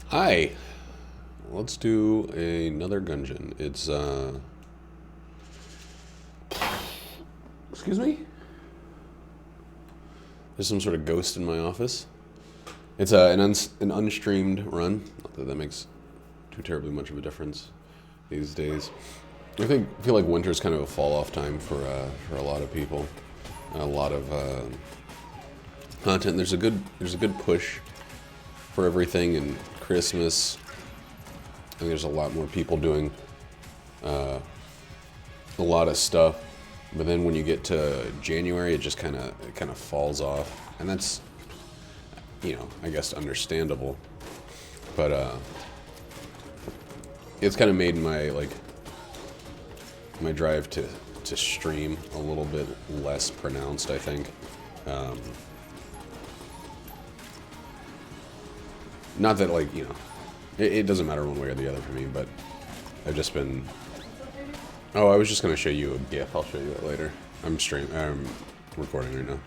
Hi. Let's do another Gungeon. It's excuse me? There's some sort of ghost in my office. It's an unstreamed run. Not that that makes too terribly much of a difference these days. I feel like winter's kind of a fall off time for a lot of people. A lot of content. There's a good push for everything in Christmas. I think there's a lot more people doing a lot of stuff, but then when you get to January, it just kind of falls off, and that's, I guess understandable. But it's kind of made my drive to stream a little bit less pronounced, I think. Not that it doesn't matter one way or the other for me, but I've just been. Oh, I was just gonna show you a GIF. I'll show you it later. I'm recording right now.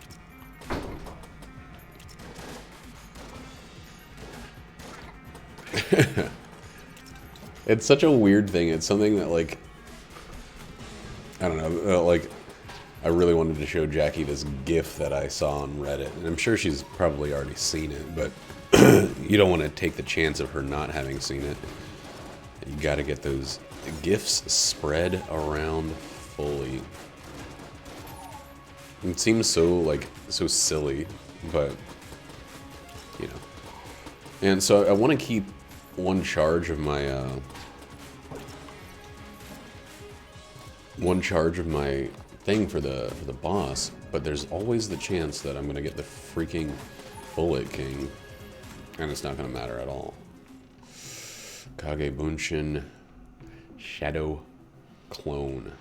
It's such a weird thing. It's something that I don't know. I really wanted to show Jackie this GIF that I saw on Reddit, and I'm sure she's probably already seen it, but you don't want to take the chance of her not having seen it. You got to get those GIFs spread around fully. It seems so silly, but And so I want to keep one charge of my thing for the boss, but there's always the chance that I'm gonna get the freaking Bullet King, and it's not gonna matter at all. Kage Bunshin Shadow Clone.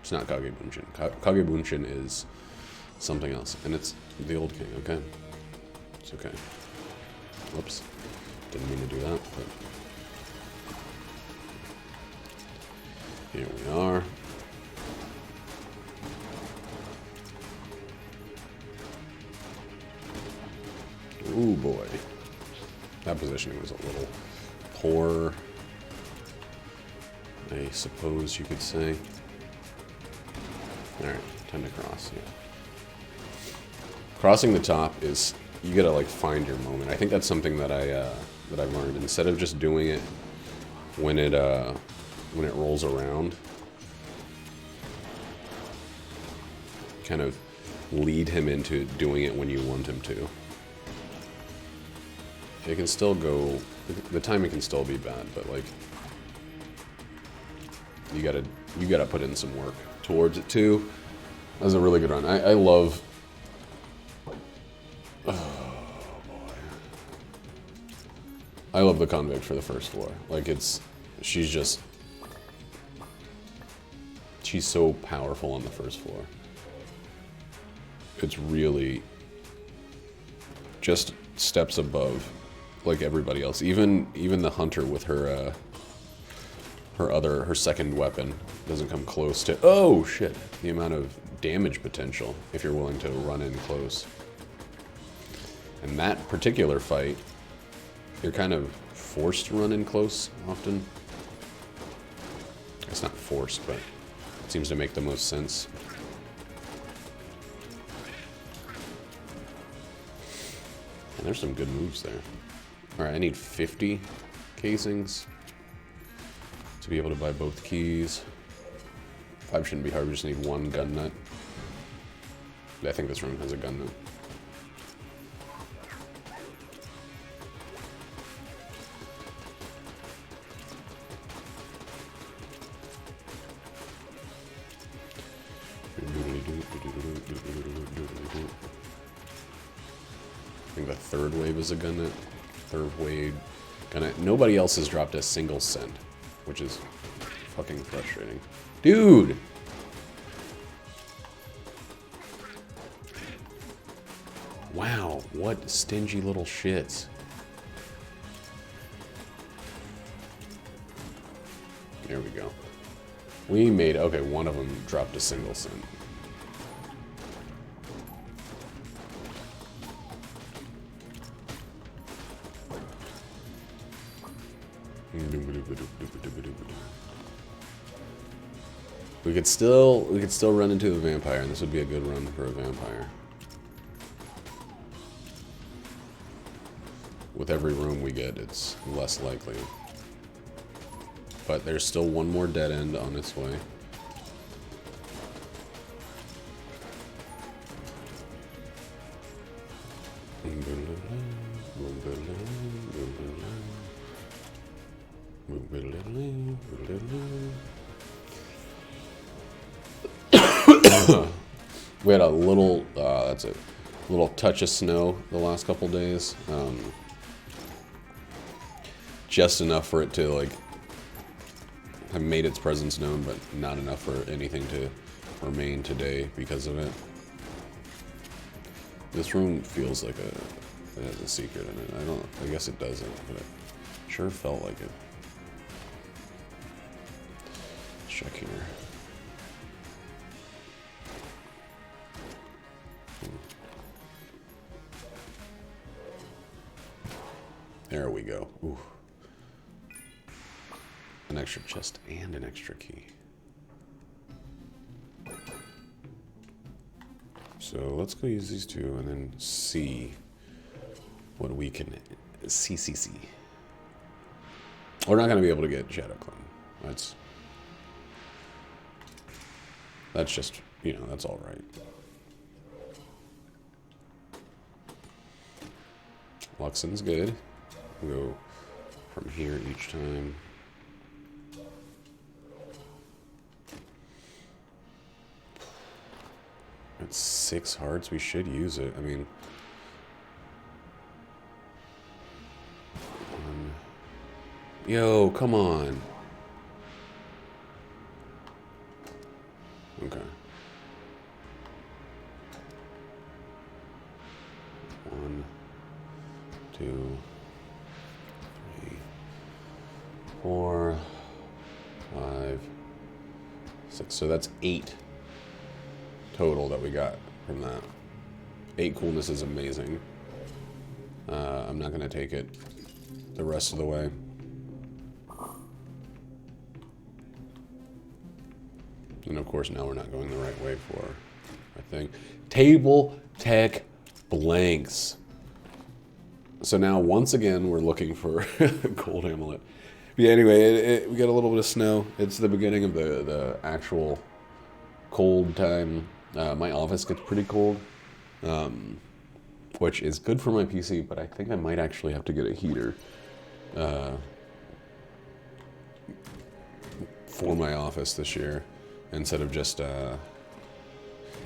It's not Kage Bunshin. Kage Bunshin is something else, and it's the old king. Okay, it's okay. Whoops, didn't mean to do that, but here we are. Ooh boy, that positioning was a little poor, I suppose you could say. Alright, time to cross, yeah. Crossing the top is, you gotta find your moment. I think that's something that I've learned. Instead of just doing it when it rolls around, kind of lead him into doing it when you want him to. It can still go, the timing can still be bad, but you gotta put in some work towards it too. That was a really good run. I love, oh boy, I love the convict for the first floor. She's so powerful on the first floor. It's really just steps above everybody else. Even the hunter with her her second weapon doesn't come close to, oh shit, the amount of damage potential if you're willing to run in close. And that particular fight, you're kind of forced to run in close often. It's not forced, but it seems to make the most sense. And there's some good moves there. Alright, I need 50 casings to be able to buy both keys. 5 shouldn't be hard, we just need 1 gun nut. I think this room has a gun nut. I think the third wave is a gun nut. Third wave gun nut. Nobody else has dropped a single cent, which is fucking frustrating. Dude! Wow, what stingy little shits. There we go. We made, okay, one of them dropped a single cent. We could still run into the vampire, and this would be a good run for a vampire. With every room we get, it's less likely. But there's still one more dead end on its way. We had a little, that's it, a little touch of snow the last couple days. Just enough for it to, like, have made its presence known, but not enough for anything to remain today because of it. This room feels like it has a secret in it. I guess it doesn't, but it sure felt like it. Let's check here. There we go. Ooh. An extra chest and an extra key. So let's go use these two and then see what we can see. We're not going to be able to get Shadow Clone. That's just, you know, that's all right. Luxon's good. We'll go from here each time. It's 6 hearts. We should use it. I mean, yo, come on. Okay. 1, 2, 3, 4, 5, 6. So that's 8 total that we got from that. 8 coolness is amazing. I'm not gonna take it the rest of the way. And of course now we're not going the right way for, I think, Table Tech Blanks. So now once again we're looking for Gold Amulet. But yeah, anyway, we got a little bit of snow. It's the beginning of the actual cold time. My office gets pretty cold, which is good for my PC, but I think I might actually have to get a heater for my office this year, instead of just,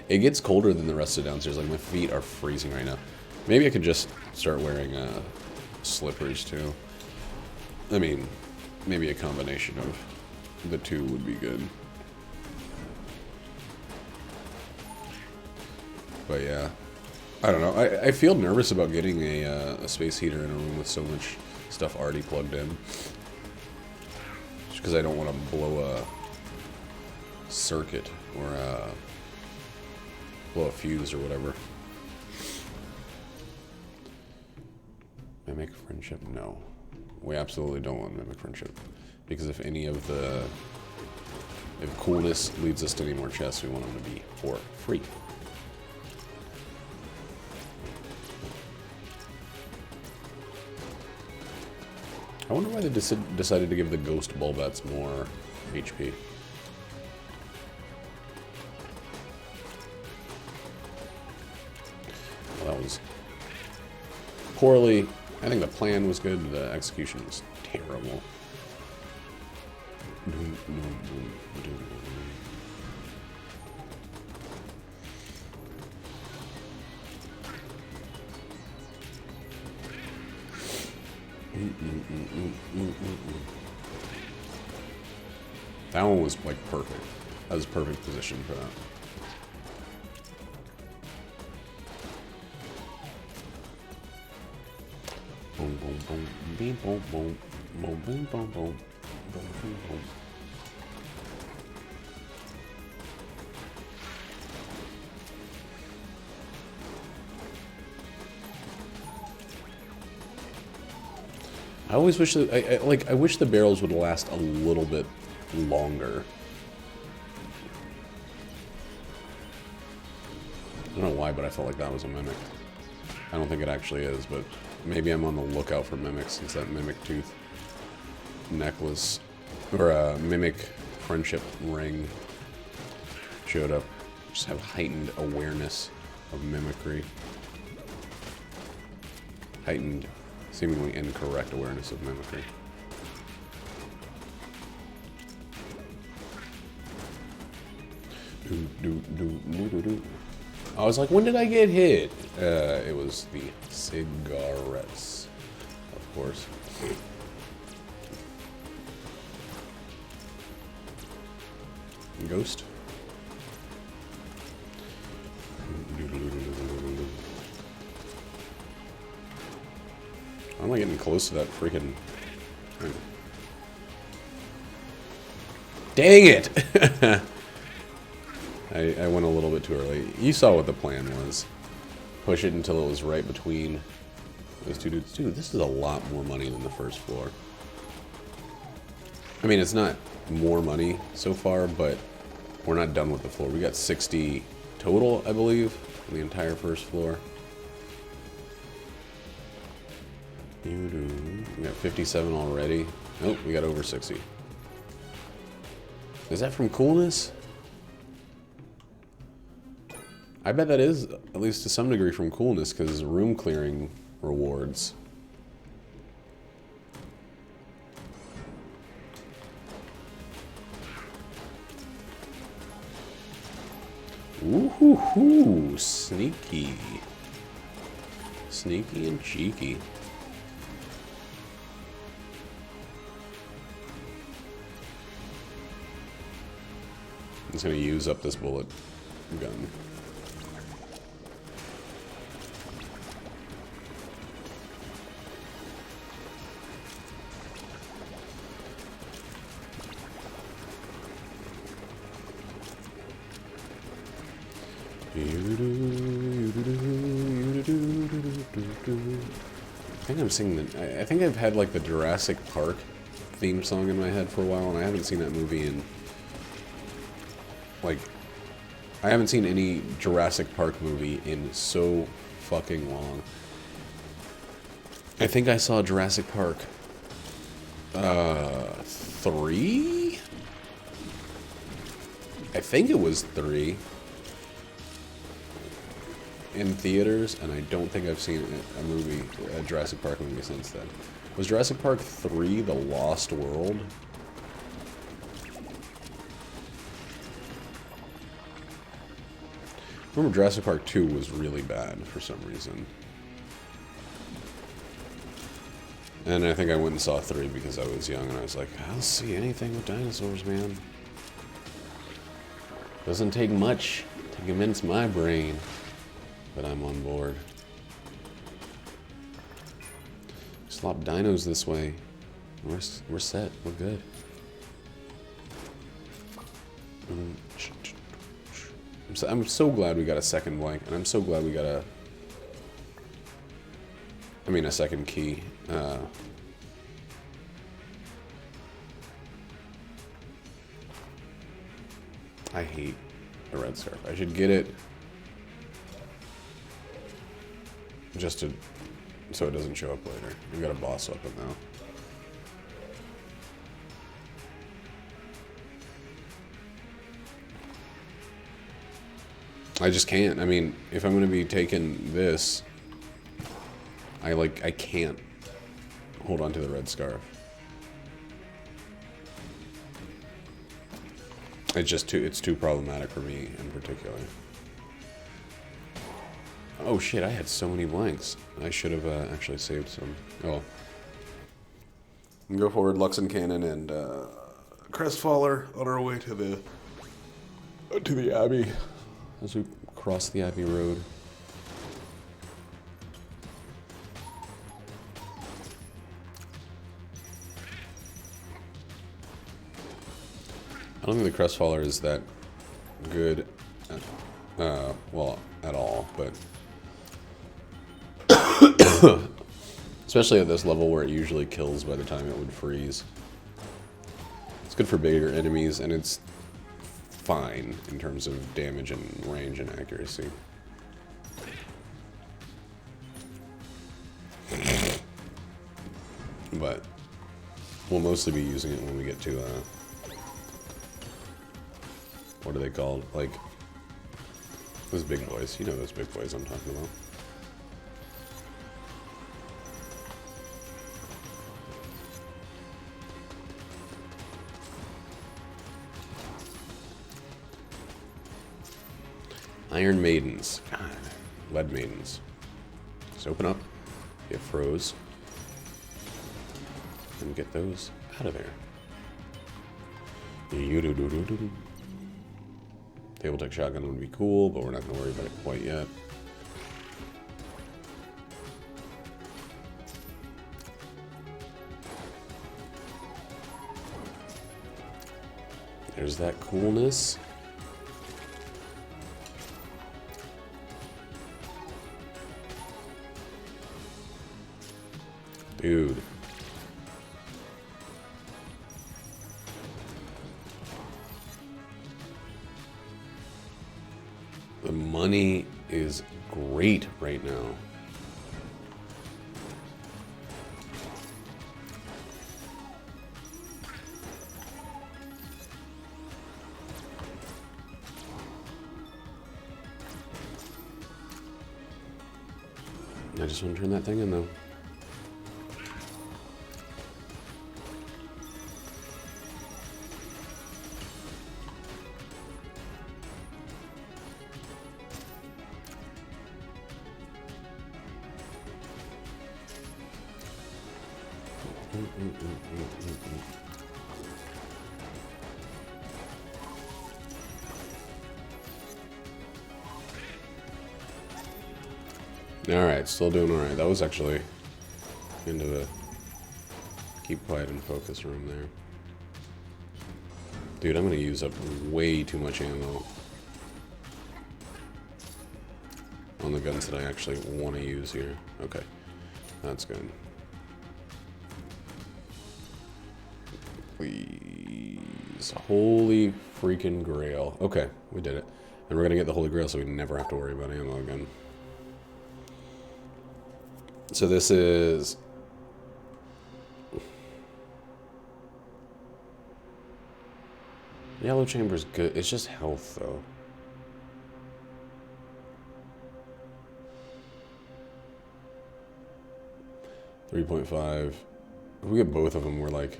it gets colder than the rest of downstairs. Like, my feet are freezing right now. Maybe I could just start wearing slippers too. I mean, maybe a combination of the two would be good. But yeah, I don't know. I feel nervous about getting a space heater in a room with so much stuff already plugged in. Just because I don't want to blow a circuit or blow a fuse or whatever. Mimic friendship? No. We absolutely don't want mimic friendship. Because if any of the... If coolness leads us to any more chests, we want them to be for free. I wonder why they decided to give the ghost Bulbats more HP. Well, that was poorly. I think the plan was good, the execution was terrible. That one was like perfect. That was perfect position for that. Boom, boom, boom, beep, boom, boom, boom, boom, boom, boom, boom, boom, boom. I always wish that I wish the barrels would last a little bit longer. I don't know why, but I felt like that was a mimic. I don't think it actually is, but maybe I'm on the lookout for mimics since that mimic tooth necklace or a mimic friendship ring showed up. Just have heightened awareness of mimicry. Heightened, seemingly incorrect awareness of mimicry. I was like, when did I get hit? It was the cigarettes, of course. Ghost. I'm like getting close to that freaking... Dang it! I went a little bit too early. You saw what the plan was. Push it until it was right between those two dudes. Dude, this is a lot more money than the first floor. I mean, it's not more money so far, but we're not done with the floor. We got 60 total, I believe, on the entire first floor. We got 57 already. Nope, we got over 60. Is that from coolness? I bet that is, at least to some degree, from coolness, because room clearing rewards. Ooh, sneaky. Sneaky and cheeky. I'm just gonna use up this bullet gun. I think I'm singing I think I've had like the Jurassic Park theme song in my head for a while, and I haven't seen that movie in like I haven't seen any Jurassic Park movie in so fucking long. I think I saw Jurassic Park 3? I think it was 3 in theaters, and I don't think I've seen a Jurassic Park movie since then. Was Jurassic Park 3 The Lost World? I remember Jurassic Park 2 was really bad for some reason. And I think I went and saw 3 because I was young, and I was like, I'll see anything with dinosaurs, man. Doesn't take much to convince my brain that I'm on board. Slop dinos this way. We're set. We're good. I'm so glad we got a second blank, and I'm so glad we got a second key. I hate the red scarf. I should get it just so it doesn't show up later. We've got a boss weapon now. I just can't. I mean, if I'm going to be taking this, I can't hold on to the red scarf. It's too problematic for me in particular. Oh shit, I had so many blanks. I should have actually saved some. Oh. Go forward, Luxon Cannon and Crestfaller on our way to the Abbey as we cross the Abbey Road. I don't think the Crestfaller is that good, well, at all, but Especially at this level where it usually kills by the time it would freeze. It's good for bigger enemies, and it's fine in terms of damage and range and accuracy. But we'll mostly be using it when we get to, what are they called? Like, those big boys. You know those big boys I'm talking about. Iron Maidens. God. Lead Maidens. Just open up. Get froze. And get those out of there. Table tech shotgun would be cool, but we're not going to worry about it quite yet. There's that coolness. Dude. The money is great right now. I just want to turn that thing in, though. Alright, still doing alright. That was actually into the keep quiet and focus room there. Dude, I'm gonna use up way too much ammo on the guns that I actually want to use here. Okay, that's good. Please. Holy freaking grail. Okay, we did it. And we're gonna get the Holy Grail so we never have to worry about ammo again. So this is... Yellow Chamber's good. It's just health, though. $3.5. If we get both of them, we're like...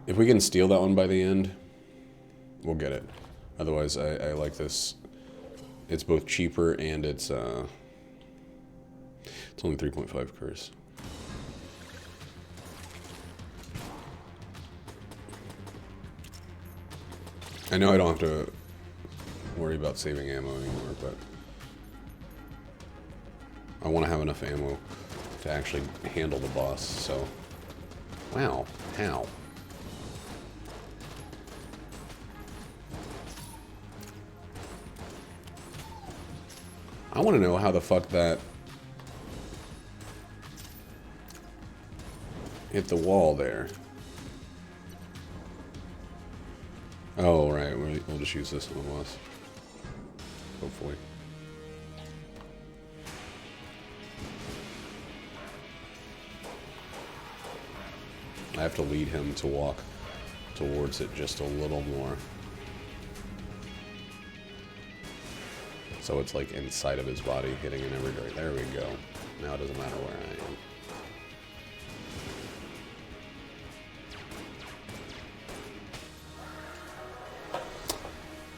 If we can steal that one by the end, we'll get it. Otherwise, I like this. It's both cheaper and it's only 3.5 curse. I know I don't have to worry about saving ammo anymore, but I want to have enough ammo to actually handle the boss, so... Wow, how? I want to know how the fuck that hit the wall there. Oh, right. We'll just use this one less. Hopefully. I have to lead him to walk towards it just a little more. So it's like inside of his body, hitting in every direction. There we go. Now it doesn't matter where I am.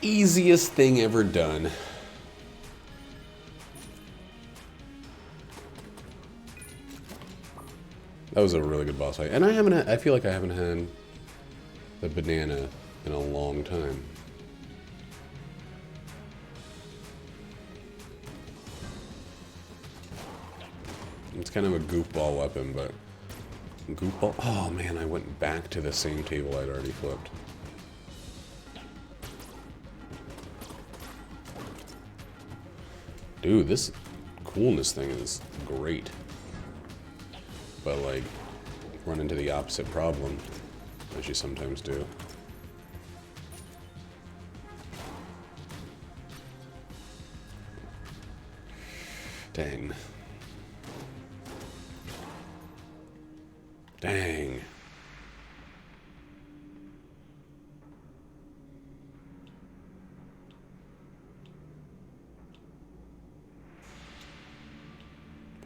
Easiest thing ever done. That was a really good boss fight. And I feel like I haven't had the banana in a long time. It's kind of a goofball weapon, but... Goofball? Oh man, I went back to the same table I'd already flipped. Dude, this coolness thing is great. But, like, run into the opposite problem, as you sometimes do. Dang. Dang.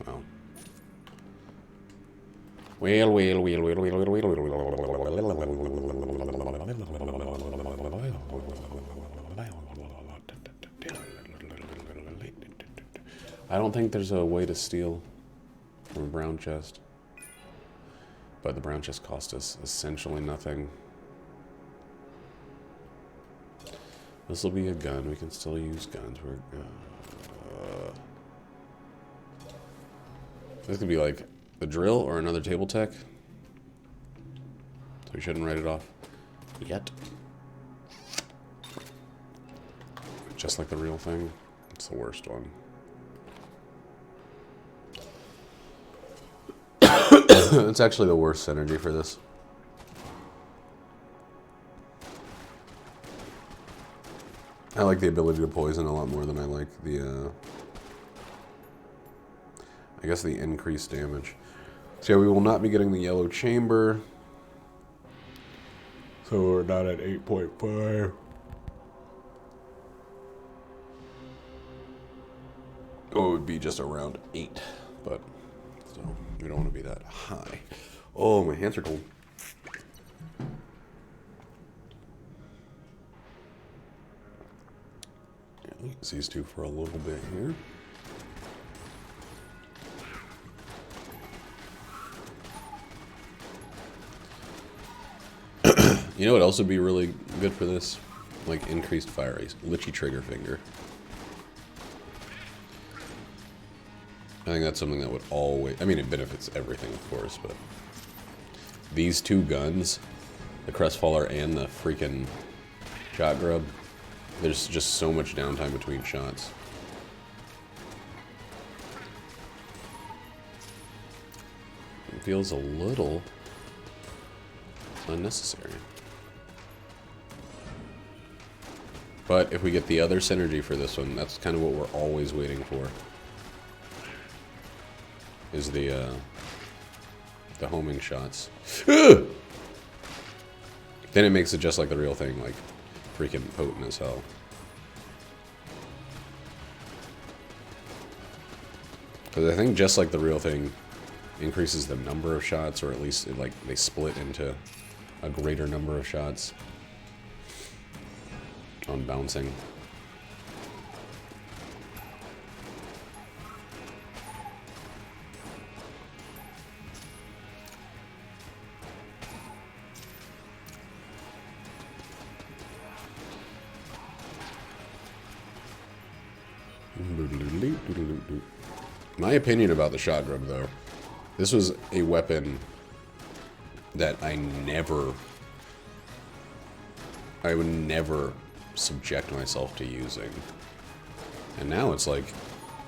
Well. I don't think there's a way to steal from a brown chest. But the brown chest cost us essentially nothing. This will be a gun. We can still use guns. This could be like the drill or another table tech. So we shouldn't write it off yet. Just like the real thing. It's the worst one. It's actually the worst synergy for this. I like the ability to poison a lot more than I like the, I guess the increased damage. So yeah, we will not be getting the yellow chamber. So we're not at 8.5. Oh, it would be just around 8, but still, we don't want to be that high. Oh, my hands are cold. Yeah, use these two for a little bit here. You know what else would be really good for this? Like increased fire rate. Lichy trigger finger. I think that's something that would always... I mean, it benefits everything, of course, but... These two guns, the Crestfaller and the freaking Shot Grub, there's just so much downtime between shots. It feels a little unnecessary. But if we get the other synergy for this one, that's kind of what we're always waiting for. Is the homing shots. Then it makes it just like the real thing, like freaking potent as hell. Because I think just like the real thing increases the number of shots, or at least it, like they split into a greater number of shots on bouncing. My opinion about the Shot Grub, though, this was a weapon that I would never subject myself to using. And now it's like,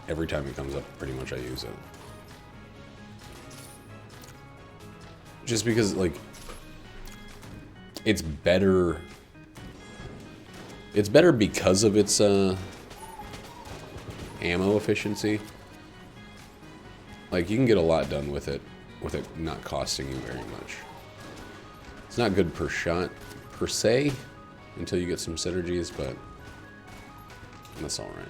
every time it comes up, pretty much I use it. Just because, like, it's better because of its, ammo efficiency. Like, you can get a lot done with it not costing you very much. It's not good per shot, per se, until you get some synergies, but that's alright.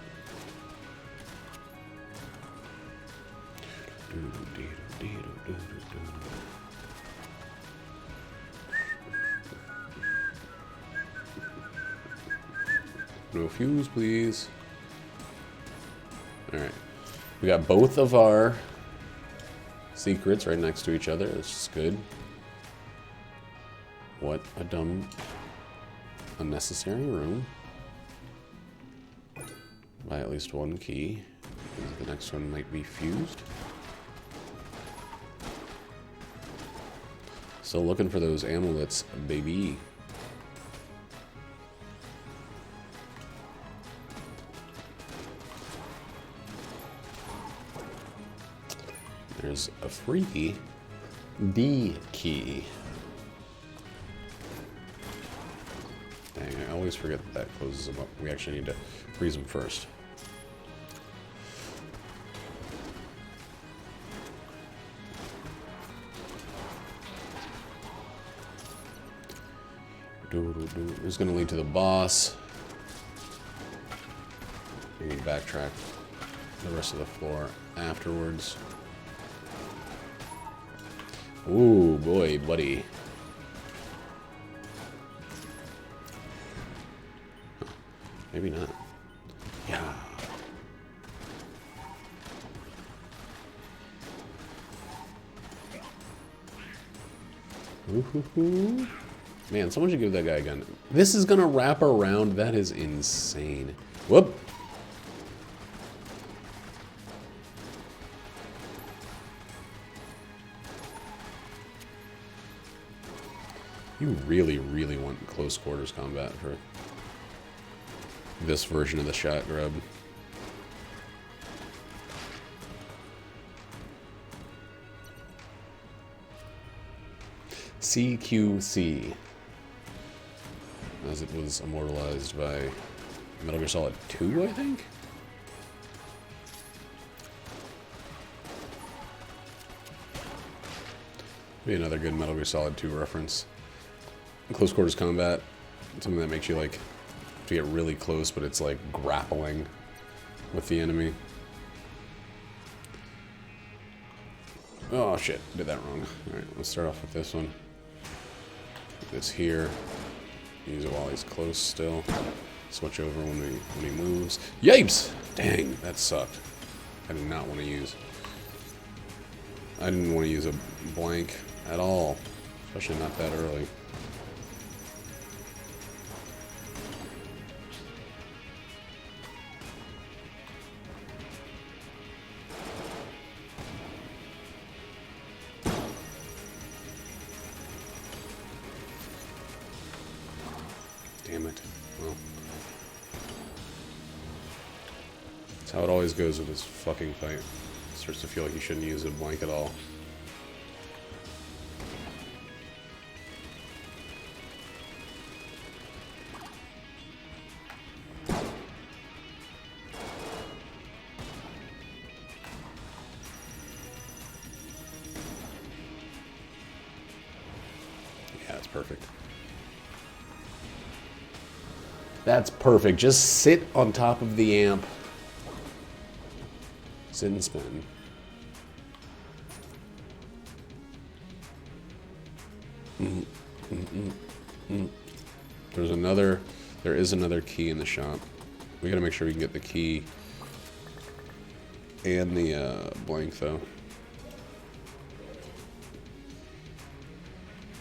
No fuse, please. Alright. We got both of our secrets right next to each other. That's just good. What a dumb, unnecessary room. Buy at least one key. The next one might be fused. Still looking for those amulets, baby. There's a free D key. Dang, I always forget that closes them up. We actually need to freeze them first. This is going to lead to the boss. We can backtrack the rest of the floor afterwards. Ooh, boy, buddy. Huh. Maybe not. Yeah. Ooh-hoo-hoo. Man, someone should give that guy a gun. This is gonna wrap around. That is insane. Whoop. You really, really want close quarters combat for this version of the shot grub. CQC. As it was immortalized by Metal Gear Solid 2, I think? Be another good Metal Gear Solid 2 reference. Close quarters combat, something that makes you like to get really close, but it's like grappling with the enemy. Oh shit, did that wrong. Alright, let's start off with this one. Put this here. Use it while he's close still. Switch over when he moves. Yipes! Dang, that sucked. I did not want to use. I didn't want to use a blank at all. Especially not that early. Damn it. Well. That's how it always goes with this fucking fight. Starts to feel like you shouldn't use a blank at all. Yeah, it's perfect. That's perfect. Just sit on top of the amp. Sit and spin. There is another key in the shop. We gotta make sure we can get the key and the blank though.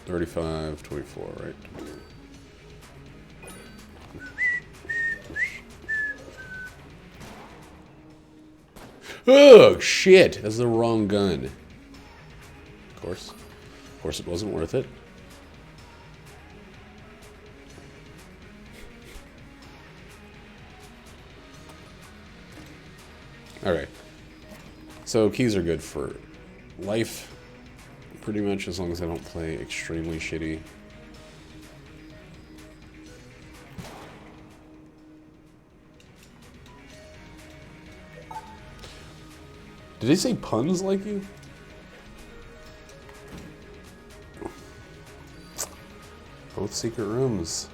35, 24, right? Oh, shit! That's the wrong gun. Of course it wasn't worth it. Alright. So, keys are good for life, pretty much, as long as I don't play extremely shitty. Did he say puns like you? Both secret rooms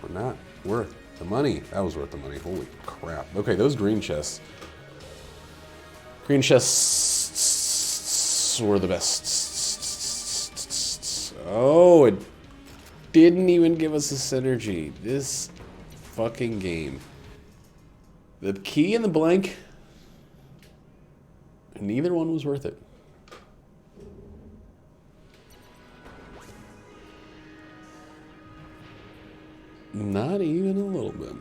were not worth the money. That was worth the money. Holy crap. Okay, those green chests. Green chests were the best. Oh, it didn't even give us a synergy. This fucking game. The key and the blank. Neither one was worth it. Not even a little bit.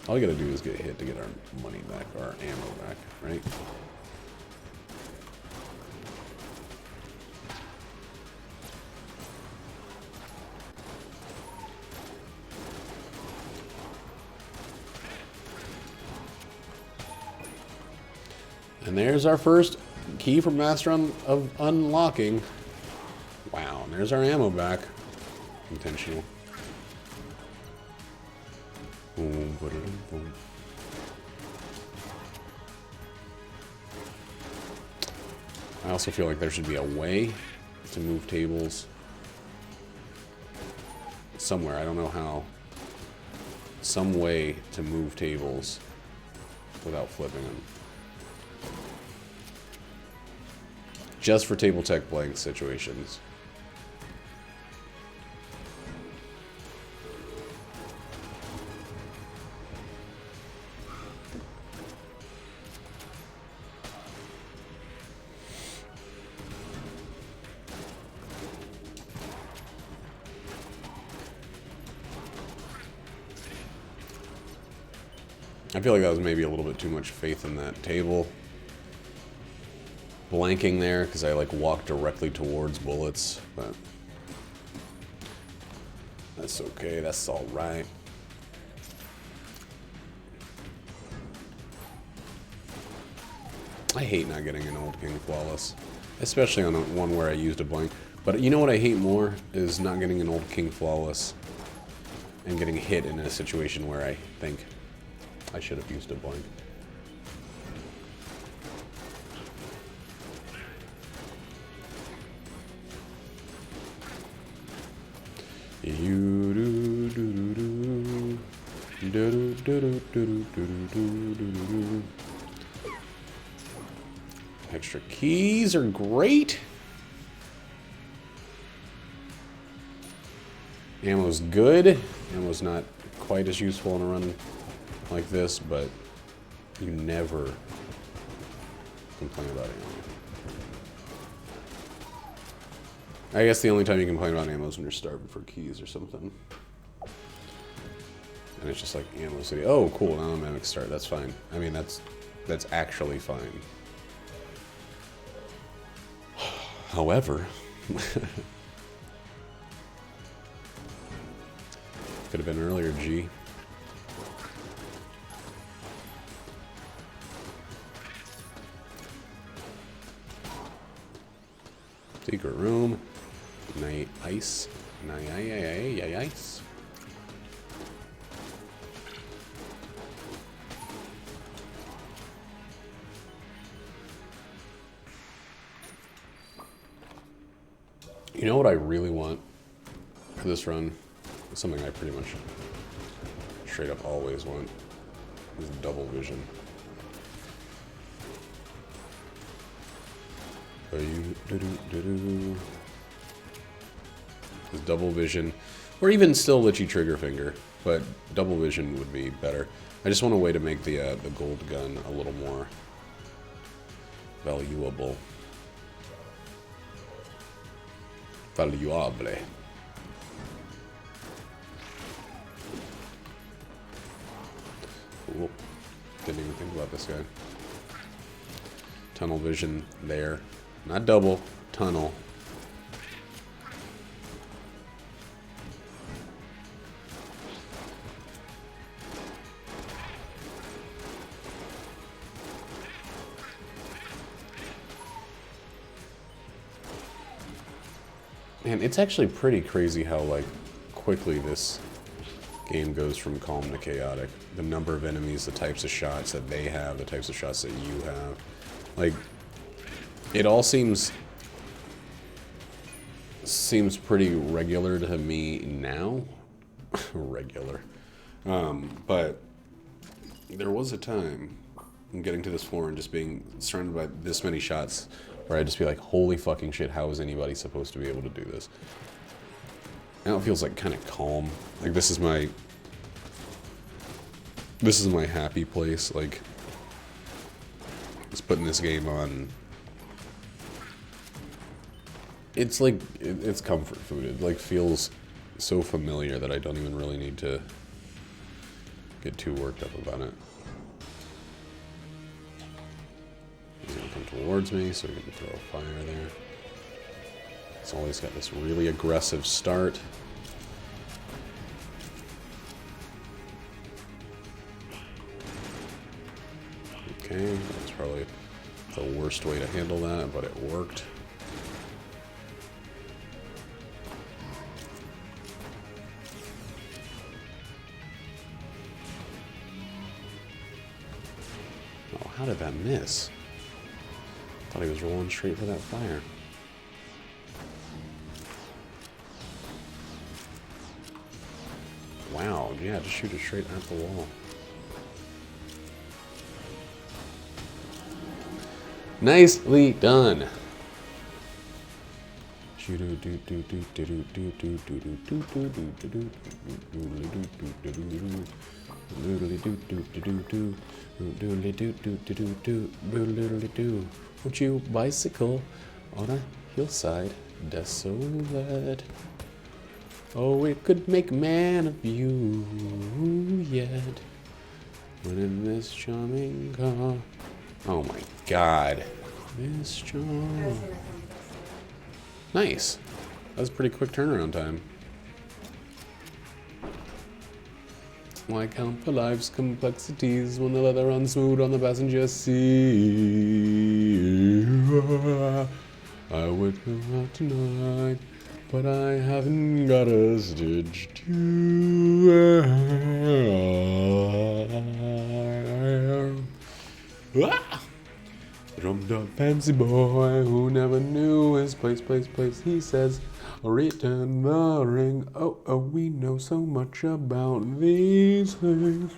All we gotta do is get hit to get our money back, our ammo back, right? And there's our first key for master of unlocking. Wow, and there's our ammo back. Intentional. Boom, boom, boom. I also feel like there should be a way to move tables somewhere. I don't know how. Some way to move tables without flipping them. Just for table tech blank situations. I feel like that was maybe a little bit too much faith in that table. Blanking there, because I like walked directly towards bullets, but that's okay, that's alright. I hate not getting an old king flawless, especially on one where I used a blank. But you know what I hate more is not getting an old king flawless and getting hit in a situation where I think I should have used a blank. Extra keys are great. Ammo's good. Ammo's not quite as useful in a run like this, but you never complain about ammo. I guess the only time you complain about ammo is when you're starving for keys or something. And it's just like ammo city. Oh, cool, now I'm at start. That's fine. I mean, that's actually fine. However, could have been earlier, G. Secret room. Night ice. Ice. You know what I really want for this run? Something I pretty much straight up always want is double vision. Is double vision, or even still let you trigger finger, but double vision would be better. I just want a way to make the gold gun a little more valuable. Valuable. Cool. Didn't even think about this guy. Tunnel vision there. Not double, tunnel. Man, it's actually pretty crazy how, like, quickly this game goes from calm to chaotic. The number of enemies, the types of shots that they have, the types of shots that you have. Like, it all seems pretty regular to me now. Regular. But there was a time in getting to this floor and just being surrounded by this many shots where I'd just be like, holy fucking shit, how is anybody supposed to be able to do this? Now it feels like kind of calm. Like this is my happy place. Like, just putting this game on. It's like, it's comfort food. It like feels so familiar that I don't even really need to get too worked up about it. He's gonna come towards me, so we're gonna throw a fire there. It's always got this really aggressive start. Okay, that's probably The worst way to handle that, but it worked. Oh, how did that miss? Thought he was rolling straight for that fire. Wow, yeah, just shoot it straight at the wall. Nicely done. Won't you bicycle on a hillside desolate? Oh, it could make man of you yet. When in this charming car. Oh my god. This charm. Nice. That was a pretty quick turnaround time. Why count for life's complexities when the leather runs smooth on the passenger seat? I would go out tonight, but I haven't got a stitch to drummed up fancy boy who never knew his place. He says, return the ring. Oh, we know so much about these things.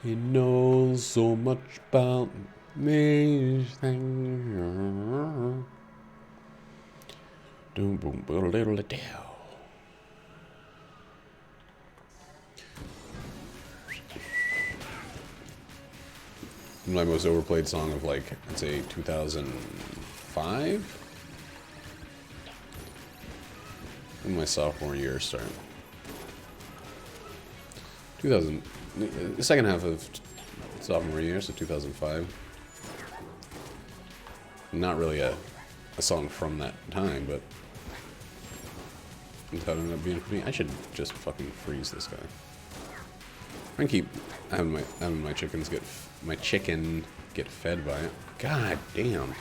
He knows so much about these things. Doom boom boom little do. My most overplayed song of, like, I'd say 2005? In my sophomore year started. The second half of sophomore year, so 2005. Not really a song from that time, but it ended up being for me. I should just fucking freeze this guy. I can keep having my chicken get fed by it. God damn.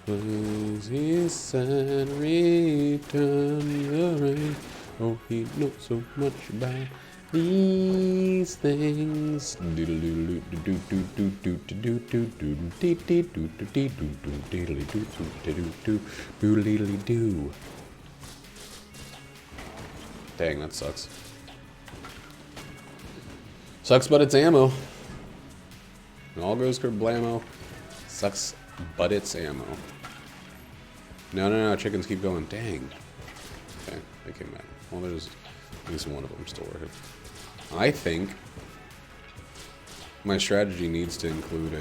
He said, return the rain. Oh, he knows so much about these things. Dang, that sucks. Sucks, but it's ammo. It all goes kerblamo. Sucks, but it's ammo. No, chickens keep going. Dang. Okay, they came back. Well, there's at least one of them still working. I think my strategy needs to include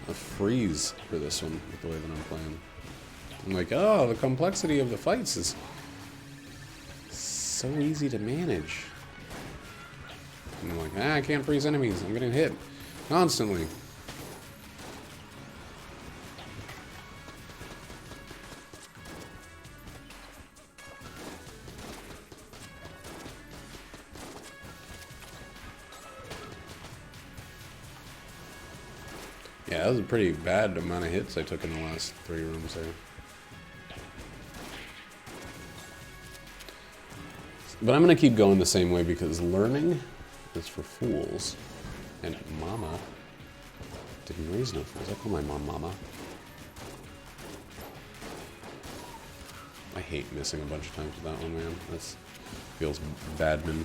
a freeze for this one, with the way that I'm playing. I'm like, oh, the complexity of the fights is so easy to manage. I'm like, I can't freeze enemies. I'm getting hit constantly. Yeah, that was a pretty bad amount of hits I took in the last 3 rooms there. But I'm going to keep going the same way because learning is for fools. And mama didn't raise no fools. I call my mom mama. I hate missing a bunch of times with that one, man. That feels badman.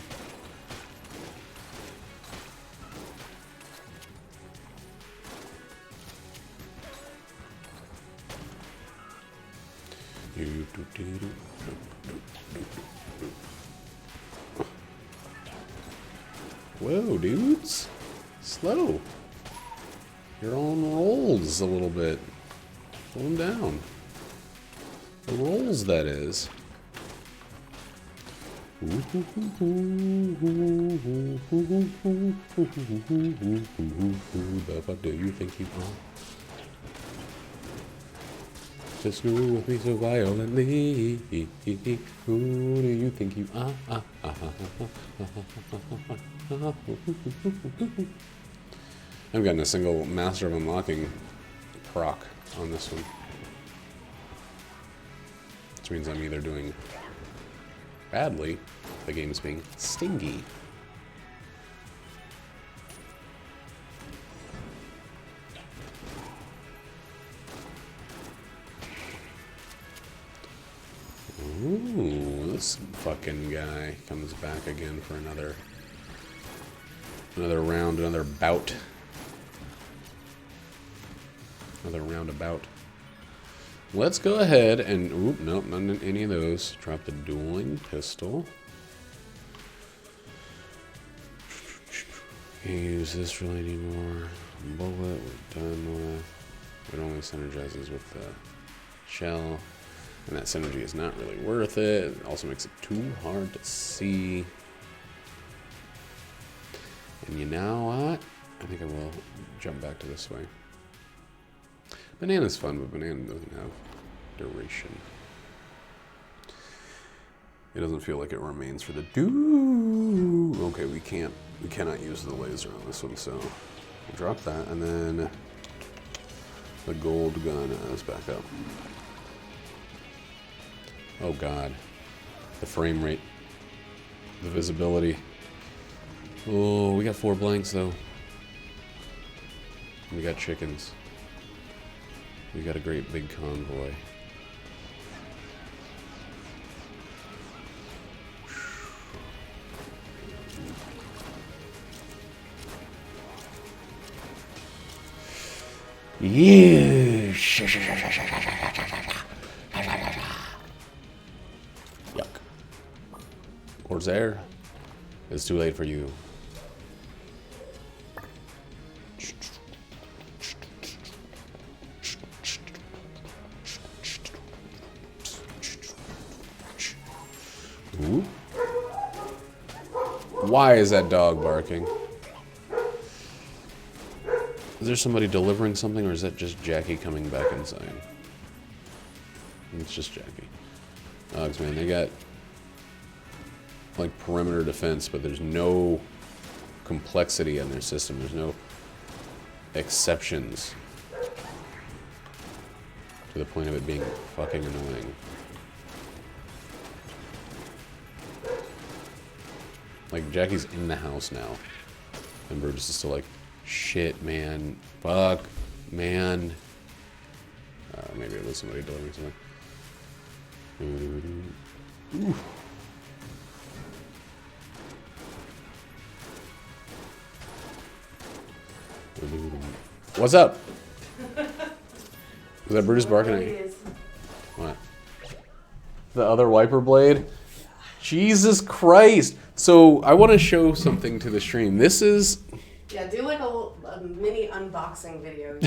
Whoa, dudes. Slow. You're on rolls a little bit. Slow them down. The rolls, that is. The fuck do you think you are? the snow with me so violently. Who do you think you are? I've gotten a single Master of Unlocking proc on this one. Which means I'm either doing badly, the game's being stingy. Ooh, this fucking guy comes back again for another round, another bout. Another roundabout. Let's go ahead and... Oop, nope, not in any of those. Drop the dueling pistol. Can't use this really anymore. Bullet, we're done with. It only synergizes with the shell. And that synergy is not really worth it. It also makes it too hard to see. And you know what? I think I will jump back to this way. Banana's fun, but banana doesn't have duration. It doesn't feel like it remains for the do. Okay, we cannot use the laser on this one, so we'll drop that, and then the gold gun is back up. Oh god. The frame rate. The visibility. Oh, we got 4 blanks though. We got chickens. We got a great big convoy. Yeah. Yuck. Corsair, it's too late for you. Ooh. Why is that dog barking? Is there somebody delivering something, or is that just Jackie coming back inside? It's just Jackie. Dogs, man, they got like perimeter defense, but there's no complexity in their system. There's no exceptions to the point of it being fucking annoying. Like, Jackie's in the house now, and Burgess is still like, shit, man, fuck, man. Maybe it was somebody delivering something. Ooh. What's up? Was that Brutus barking at you? What? The other wiper blade? Jesus Christ! So I want to show something to the stream. This is... Yeah, do like a mini unboxing video.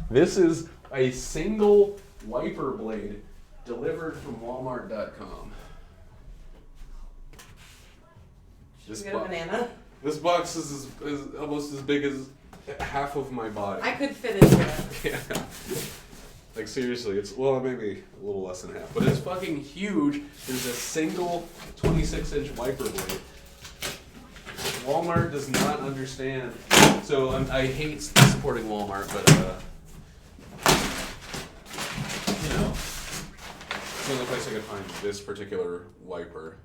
This is a single wiper blade delivered from Walmart.com. Should we get a banana? This box is almost as big as half of my body. I could fit into it. Yeah. Like, seriously, it's, well, maybe a little less than half, but it's fucking huge. There's a single 26-inch wiper blade. Walmart does not understand. So I hate supporting Walmart, but, you know, it's the only place I could find this particular wiper.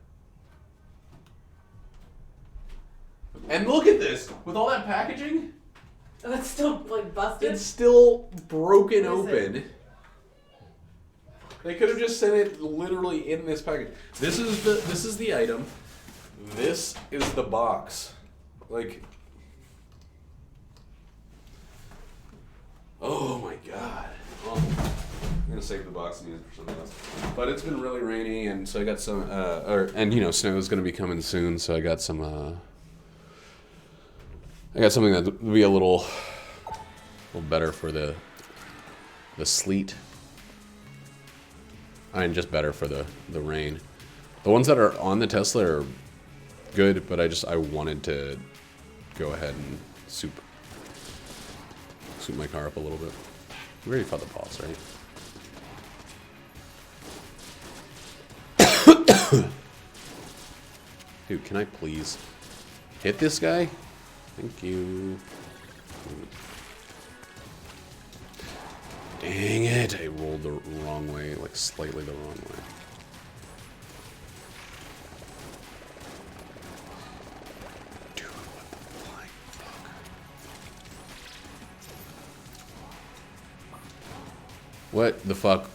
And look at this! With all that packaging, Oh, it's still like busted? it's still broken What is open. They could have just sent it literally in this package. This is the item. This is the box. Like, oh my god. Oh, I'm gonna save the box and use it for something else. But it's been really rainy, and so I got some. And you know, snow is gonna be coming soon, so I got some. I got something that would be a little better for the sleet. I mean, just better for the rain. The ones that are on the Tesla are good, but I wanted to go ahead and soup my car up a little bit. We already fought the boss, right? Dude, can I please hit this guy? Thank you. Dang it! I rolled the wrong way, like slightly the wrong way. Dude, what the flying fuck? What the fuck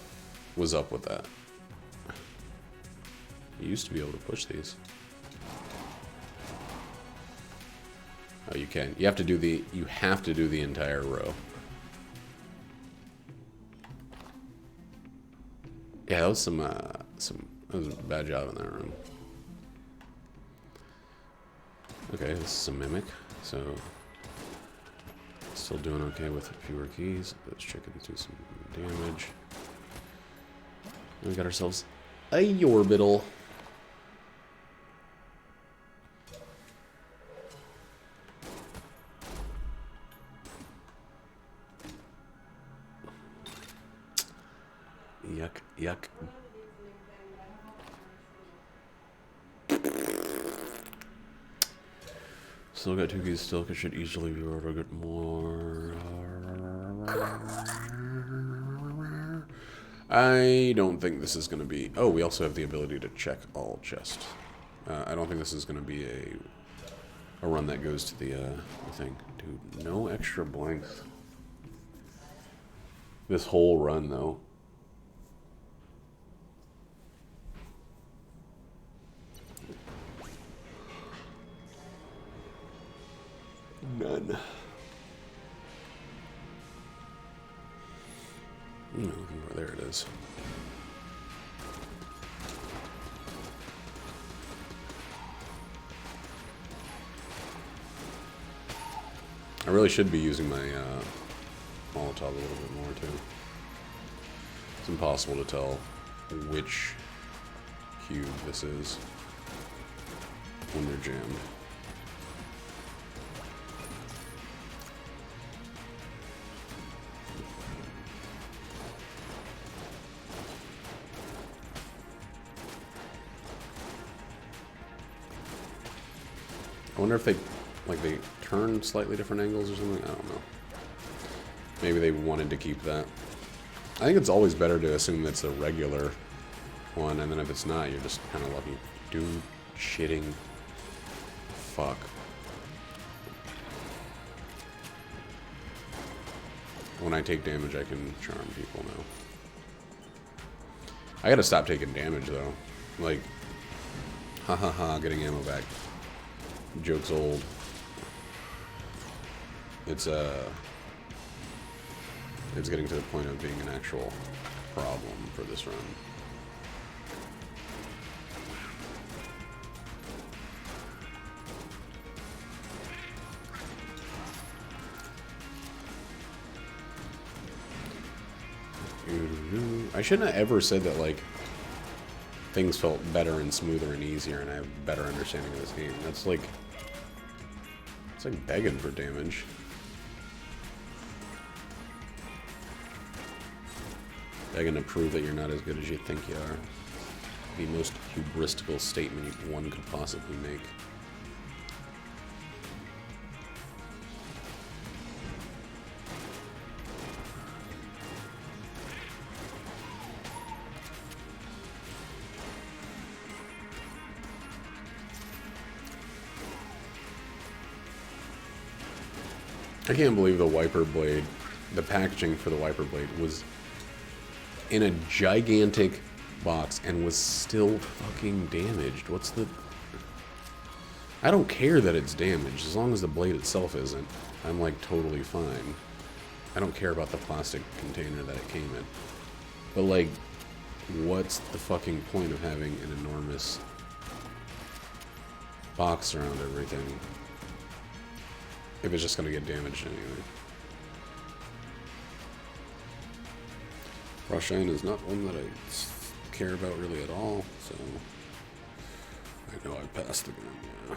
was up with that? You used to be able to push these. Oh, you can. You have to do the entire row. Yeah, that was that was a bad job in that run. Okay, this is a mimic, so still doing okay with fewer keys. Those chickens do some damage. And we got ourselves a orbital. Yuck, yuck. Still got 2 keys, still should easily be able to get more. I don't think this is going to be... Oh, we also have the ability to check all chests. I don't think this is going to be a run that goes to the thing. Dude, no extra blanks. This whole run, though. None. No, there it is. I really should be using my Molotov a little bit more too. It's impossible to tell which cube this is when they're jammed. I wonder if they turn slightly different angles or something. I don't know. Maybe they wanted to keep that. I think it's always better to assume it's a regular one, and then if it's not, you're just kind of lucky. Dude, shitting. Fuck. When I take damage, I can charm people now. I gotta stop taking damage, though. Like, ha ha ha, getting ammo back. Joke's old. It's getting to the point of being an actual problem for this run. I shouldn't have ever said that, like, things felt better and smoother and easier and I have a better understanding of this game. That's like... It's like begging for damage. Begging to prove that you're not as good as you think you are. The most hubristical statement one could possibly make. I can't believe the wiper blade, the packaging for the wiper blade was in a gigantic box and was still fucking damaged. What's the... I don't care that it's damaged, as long as the blade itself isn't. I'm like totally fine. I don't care about the plastic container that it came in. But like, what's the fucking point of having an enormous box around everything if it's just gonna get damaged anyway? Rush Shine is not one that I care about really at all, so I know I passed the gun, yeah.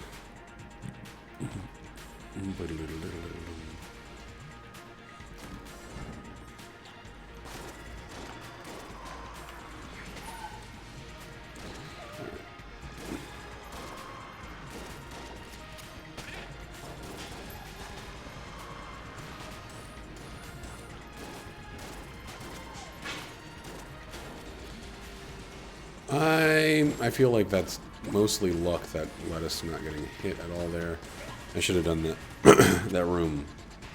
I feel like that's mostly luck that led us to not getting hit at all there. I should have done that that room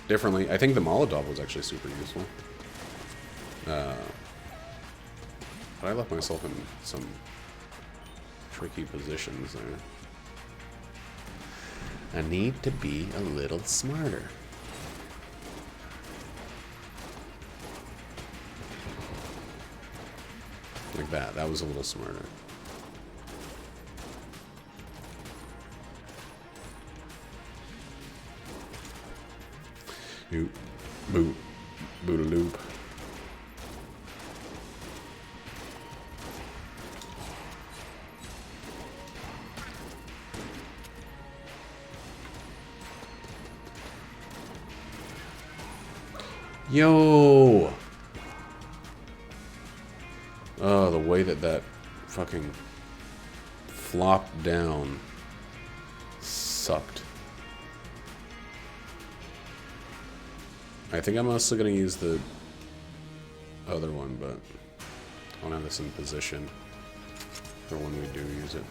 differently. I think the Molotov was actually super useful. But I left myself in some tricky positions there. I need to be a little smarter. Like that. That was a little smarter. Boot. Boot. Boot-a-loop. Yo! Oh, the way that that fucking flopped down sucked. I think I'm also going to use the other one, but I want to have this in position for when we do use it.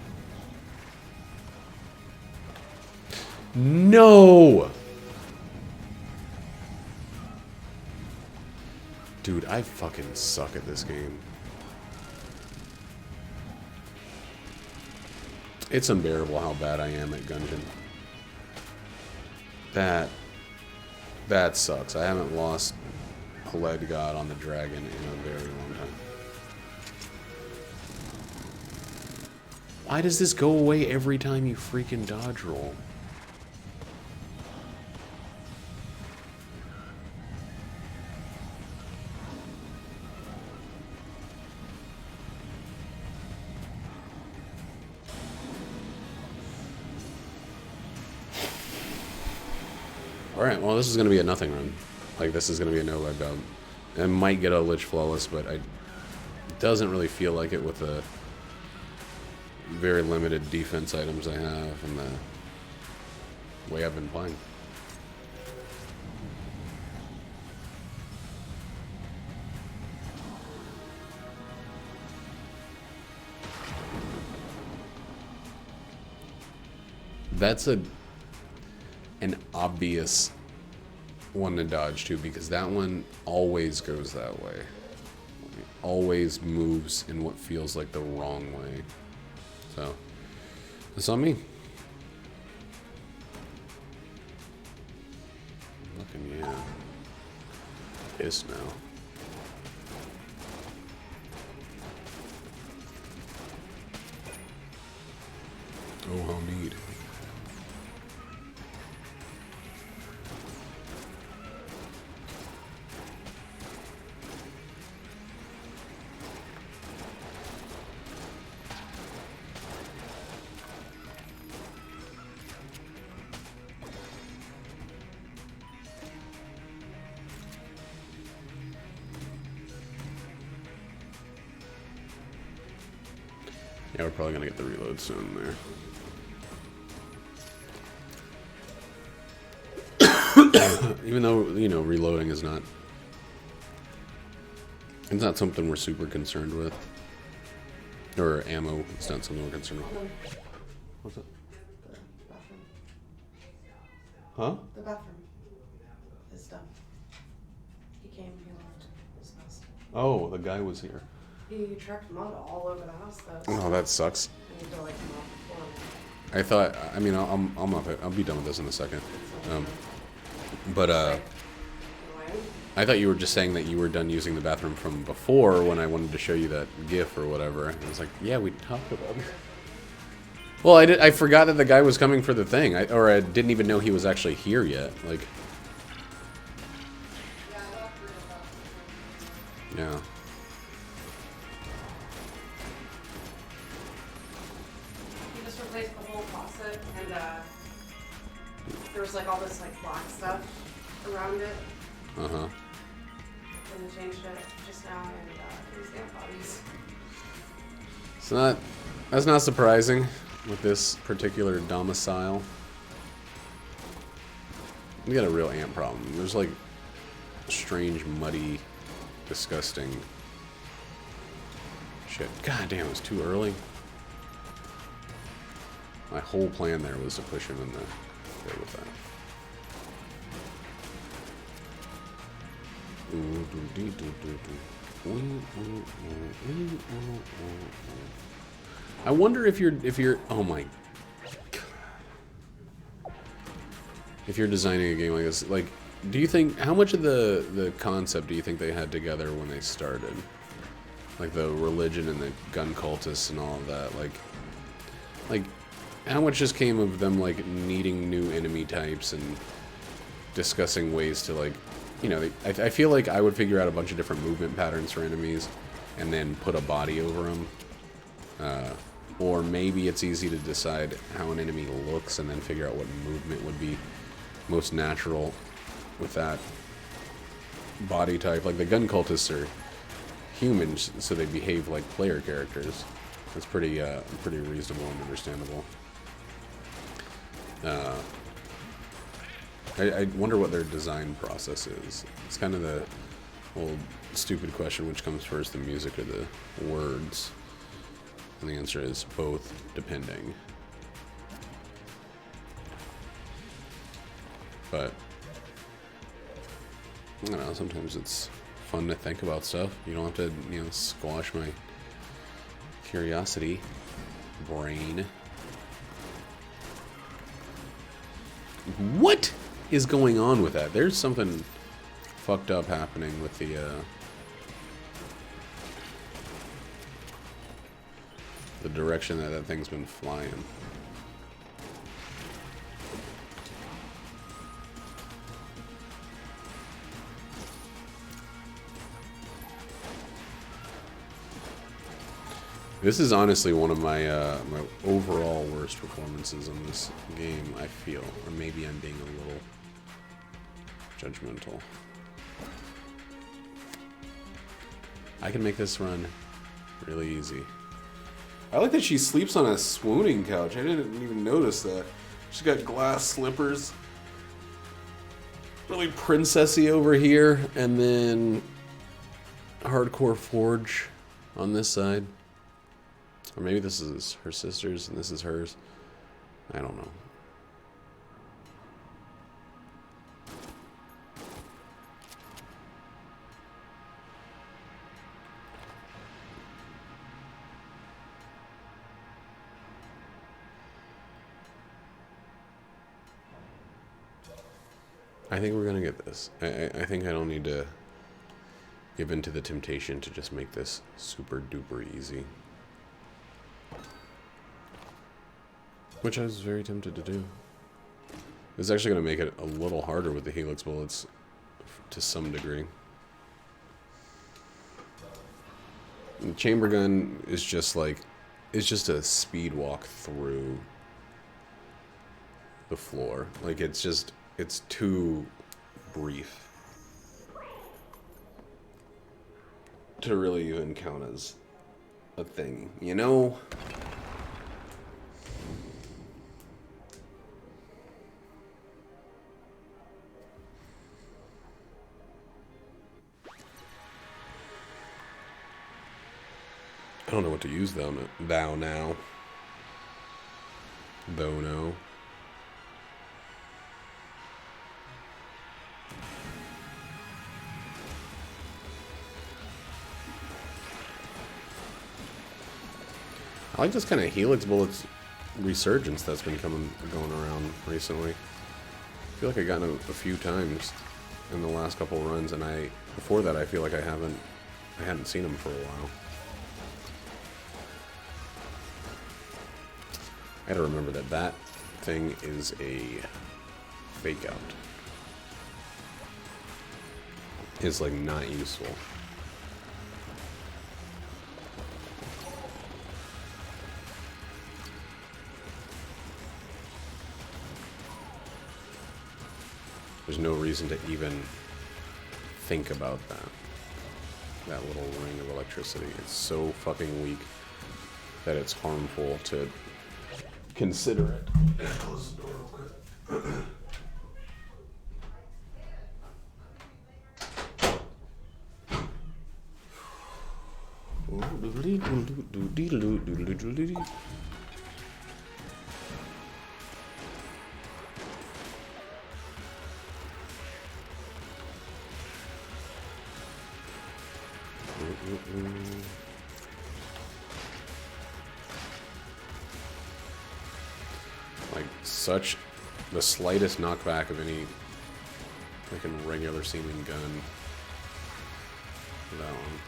No! Dude, I fucking suck at this game. It's unbearable how bad I am at Gungeon. That sucks. I haven't lost a lead god on the dragon in a very long time. Why does this go away every time you freaking dodge roll? Alright, well this is going to be a nothing run. Like, this is going to be a no-leg dub. I might get a Lich Flawless, but it doesn't really feel like it with the very limited defense items I have and the way I've been playing. That's an obvious one to dodge too, because that one always goes that way. It always moves in what feels like the wrong way. So, it's on me. Fucking yeah. Pissed now. Oh, how neat. Yeah, we're probably gonna get the reload soon there. Even though, you know, reloading is not... It's not something we're super concerned with. Or ammo, it's not something we're concerned with. What's up? The bathroom. Huh? The bathroom. His stuff. He came, he left. His house. Oh, the guy was here. He tracked mud all over the house, though. Oh, that sucks. I need to, like, come off the floor. I thought, I mean, I'll be done with this in a second. But I thought you were just saying that you were done using the bathroom from before when I wanted to show you that GIF or whatever. And I was like, yeah, we talked about it. Well, I forgot that the guy was coming for the thing, or I didn't even know he was actually here yet. Like, yeah. He just replaced the whole faucet, and there was like all this like black stuff around it. Uh-huh. And he changed it just now, and it was ant bodies. That's not surprising with this particular domicile. We got a real ant problem. There's like strange, muddy, disgusting Shit. God damn, it was too early. My whole plan there was to push him in the there with that. I wonder if you're oh my, if you're designing a game like this, like, do you think, how much of the concept do you think they had together when they started? Like the religion and the gun cultists and all of that, like how much just came of them like needing new enemy types and discussing ways to, like, you know, I feel like I would figure out a bunch of different movement patterns for enemies and then put a body over them. Or maybe it's easy to decide how an enemy looks and then figure out what movement would be most natural with that body type. Like the gun cultists are humans, so they behave like player characters. It's pretty reasonable and understandable. I wonder what their design process is. It's kind of the old stupid question, which comes first, the music or the words? And the answer is both, depending. But I don't know, sometimes it's fun to think about stuff. You don't have to, you know, squash my curiosity brain. What is going on with that? There's something fucked up happening with the direction that that thing's been flying. This is honestly one of my my overall worst performances in this game, I feel. Or maybe I'm being a little judgmental. I can make this run really easy. I like that she sleeps on a swooning couch. I didn't even notice that. She's got glass slippers. Really princessy over here. And then hardcore forge on this side. Or maybe this is her sister's and this is hers. I don't know. I think we're gonna get this. I think I don't need to give in to the temptation to just make this super duper easy. Which I was very tempted to do. It's actually going to make it a little harder with the helix bullets to some degree. And the chamber gun is just like, it's just a speed walk through the floor. Like it's too brief to really even count as a thing, you know? I don't know what to use thou now. Though no. I like this kind of helix bullets resurgence that's been going around recently. I feel like I got it a few times in the last couple of runs, and before that I feel like I hadn't seen them for a while. I gotta remember that thing is a fake out. It's like not useful. There's no reason to even think about that little ring of electricity. It's so fucking weak that it's harmful to consider it. Close the door real quick. Like, such the slightest knockback of any freaking regular seeming gun. That one.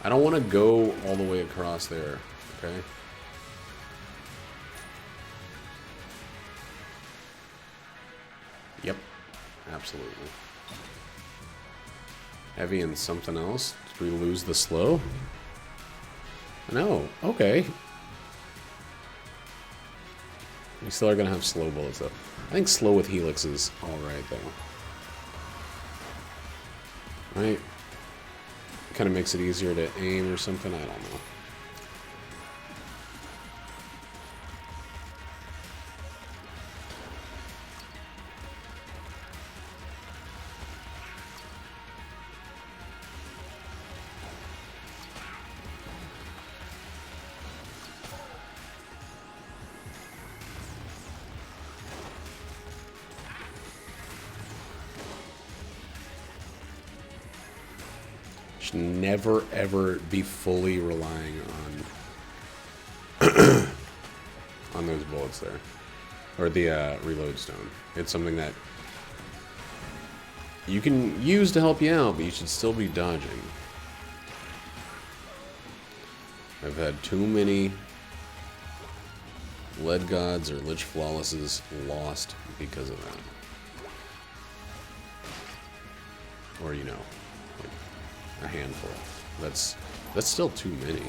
I don't want to go all the way across there, okay? Yep, absolutely. Heavy and something else? Did we lose the slow? No, okay. We still are going to have slow bullets, though. I think slow with Helix is alright, though. Right? Kind of makes it easier to aim or something, I don't know. Should never ever be fully relying on on those bullets there, or the reload stone. It's something that you can use to help you out, but you should still be dodging. I've had too many lead gods or lich flawlesses lost because of that, or you know. A handful. That's still too many.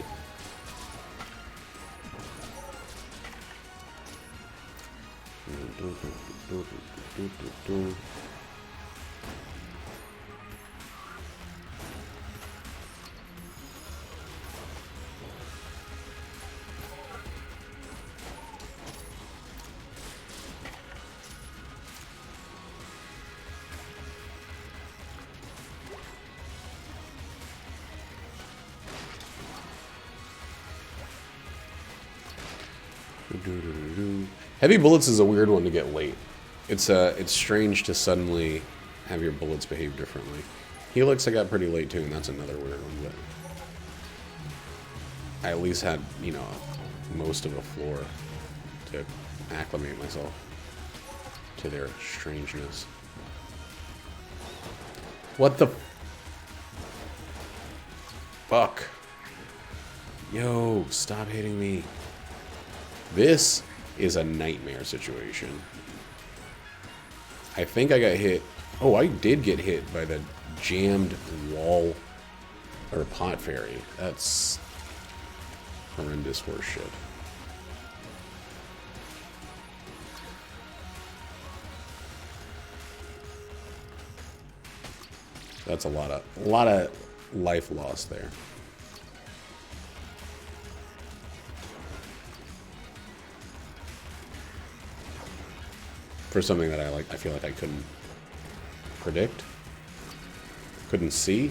Heavy bullets is a weird one to get late. It's strange to suddenly have your bullets behave differently. Helix I got pretty late too, and that's another weird one, but I at least had, you know, most of a floor to acclimate myself to their strangeness. What the fuck? Yo, stop hitting me. This is a nightmare situation. I think I got hit. Oh, I did get hit by the jammed wall or pot fairy. That's horrendous horse shit. That's a lot of life lost there. For something that I feel like I couldn't predict, couldn't see,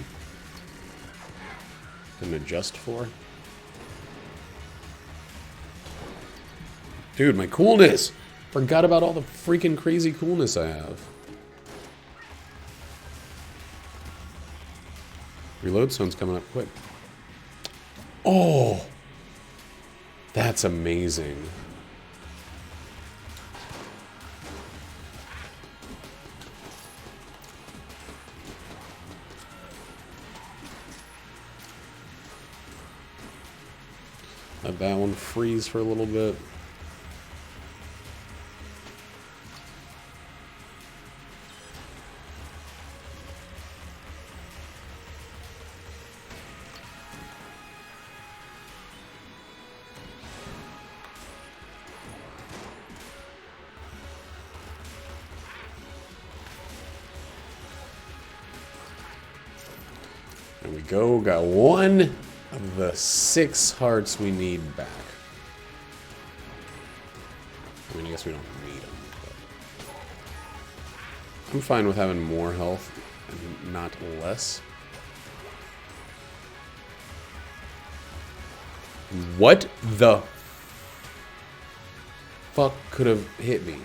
couldn't adjust for. Dude, my coolness! Forgot about all the freaking crazy coolness I have. Reload stone's coming up quick. Oh! That's amazing. Let that one freeze for a little bit. There we go. Got one of the 6 hearts we need back. I mean, I guess we don't need them. But I'm fine with having more health and not less. What the fuck could have hit me?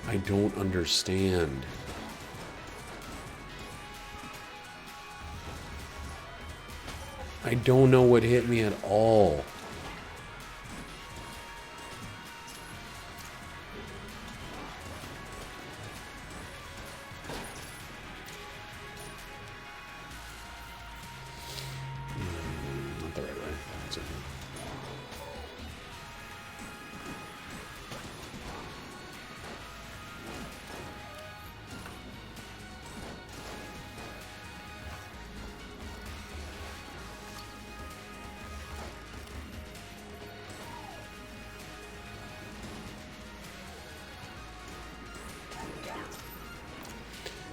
I don't understand. I don't know what hit me at all. Not the right way. It's okay.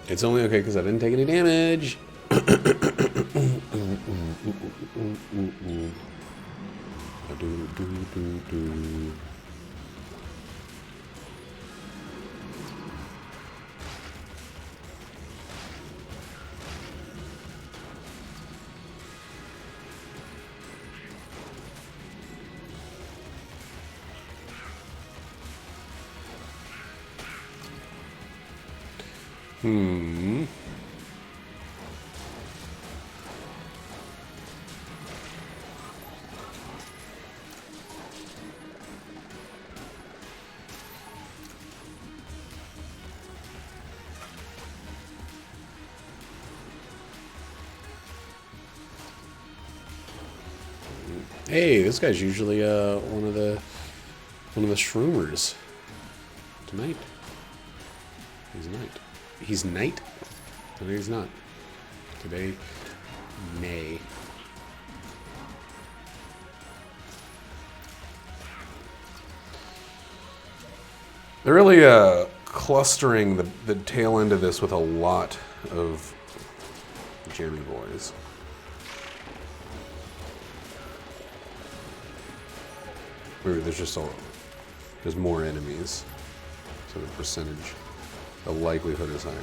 It's only okay because I didn't take any damage. Hey, this guy's usually one of the shroomers. Tonight. He's night. He's night? Today he's not. Today, nay. They're really clustering the tail end of this with a lot of Jeremy boys. Maybe there's just there's more enemies, so the percentage, the likelihood is higher.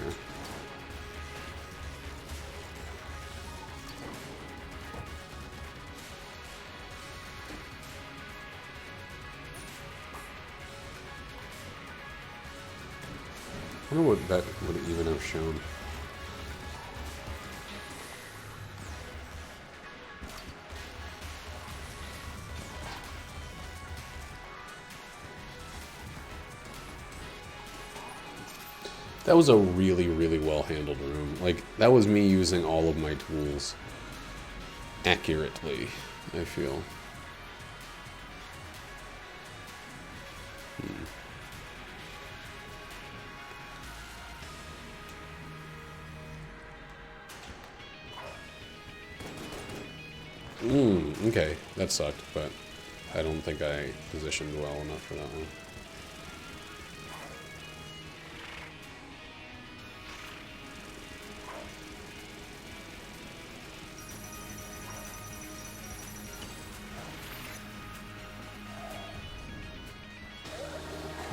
I wonder what that would even have shown. That was a really, really well-handled room. Like, that was me using all of my tools accurately, I feel. Okay, that sucked, but I don't think I positioned well enough for that one.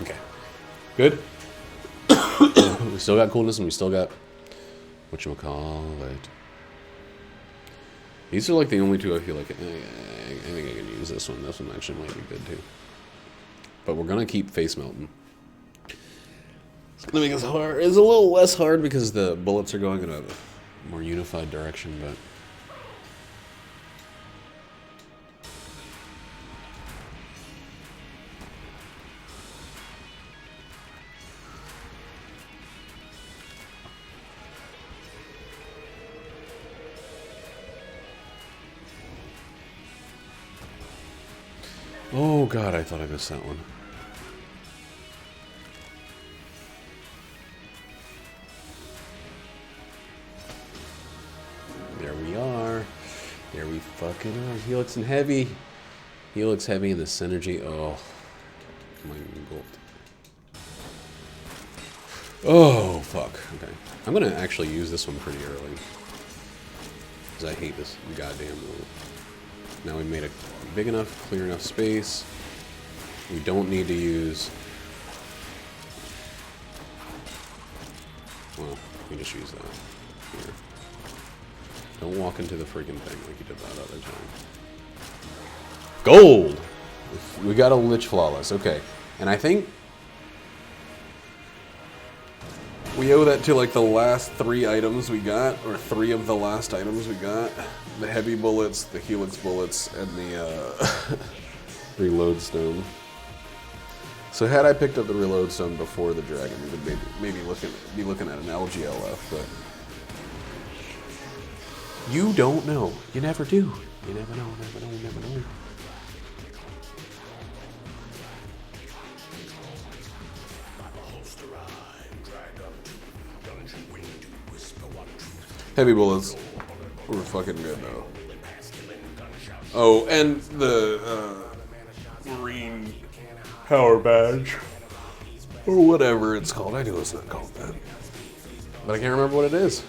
Okay. Good. We still got coolness and we still got whatchamacallit. These are like the only two I feel like I think I can use this one. This one actually might be good too. But we're gonna keep face melting. It's gonna make us hard. It's a little less hard because the bullets are going in a more unified direction, but oh god, I thought I missed that one. There we are. There we fucking are. Helix and heavy. Helix heavy and the synergy. Oh. My gold. Oh, fuck. Okay. I'm gonna actually use this one pretty early. Because I hate this goddamn move. Now we made a big enough, clear enough space. We don't need to use... Well, we just use that here. Don't walk into the freaking thing like you did that other time. Gold! We got a Lich Flawless. Okay. And I think we owe that to like the last 3 items we got, or 3 of the last items we got. The heavy bullets, the helix bullets, and the reload stone. So had I picked up the reload stone before the dragon, we would maybe be looking at an LGLF, but you don't know. You never do. You never know, never know, never know. Heavy bullets were fucking good though. Oh, and the Marine Power Badge. Or whatever it's called. I know it's not called that. But I can't remember what it is.